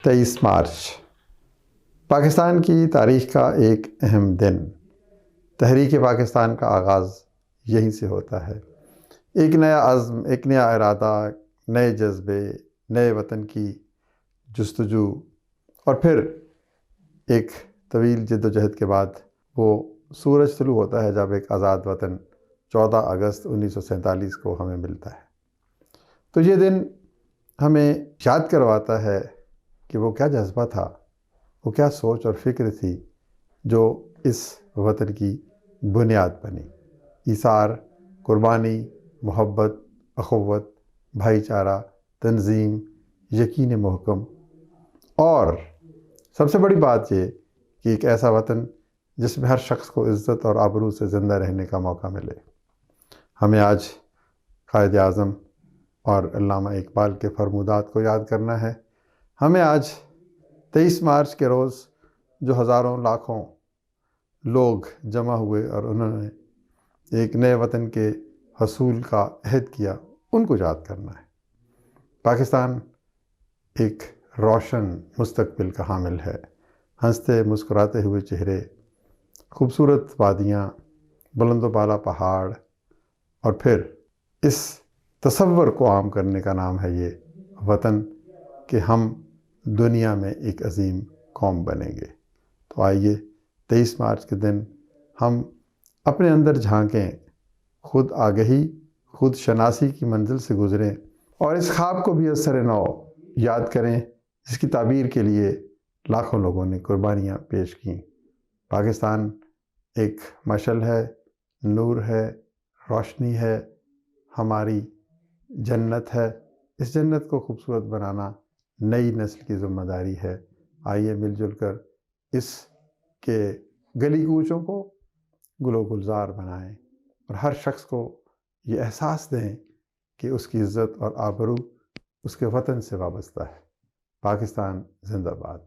23 مارچ پاکستان کی تاریخ کا ایک اہم دن۔ تحریک پاکستان کا آغاز یہیں سے ہوتا ہے۔ ایک نیا عزم، ایک نیا ارادہ، نئے جذبے، نئے وطن کی جستجو، اور پھر ایک طویل جد و جہد کے بعد وہ سورج طلوع ہوتا ہے جب ایک آزاد وطن 14 اگست 1947 کو ہمیں ملتا ہے۔ تو یہ دن ہمیں یاد کرواتا ہے کہ وہ کیا جذبہ تھا، وہ کیا سوچ اور فکر تھی جو اس وطن کی بنیاد بنی۔ ایثار، قربانی، محبت، اخوت، بھائی چارہ، تنظیم، یقین محکم، اور سب سے بڑی بات یہ کہ ایک ایسا وطن جس میں ہر شخص کو عزت اور آبرو سے زندہ رہنے کا موقع ملے۔ ہمیں آج قائد اعظم اور علامہ اقبال کے فرمودات کو یاد کرنا ہے۔ ہمیں آج 23 مارچ کے روز جو ہزاروں لاکھوں لوگ جمع ہوئے اور انہوں نے ایک نئے وطن کے حصول کا عہد کیا، ان کو یاد کرنا ہے۔ پاکستان ایک روشن مستقبل کا حامل ہے۔ ہنستے مسکراتے ہوئے چہرے، خوبصورت وادیاں، بلند و بالا پہاڑ، اور پھر اس تصور کو عام کرنے کا نام ہے یہ وطن کہ ہم دنیا میں ایک عظیم قوم بنیں گے۔ تو آئیے 23 مارچ کے دن ہم اپنے اندر جھانکیں، خود آگہی، خود شناسی کی منزل سے گزریں، اور اس خواب کو بھی از سر نو یاد کریں جس کی تعبیر کے لیے لاکھوں لوگوں نے قربانیاں پیش کیں۔ پاکستان ایک مشعل ہے، نور ہے، روشنی ہے، ہماری جنت ہے۔ اس جنت کو خوبصورت بنانا نئی نسل کی ذمہ داری ہے۔ آئیے مل جل کر اس کے گلی کوچوں کو گل و گلزار بنائیں اور ہر شخص کو یہ احساس دیں کہ اس کی عزت اور آبرو اس کے وطن سے وابستہ ہے۔ پاکستان زندہ باد۔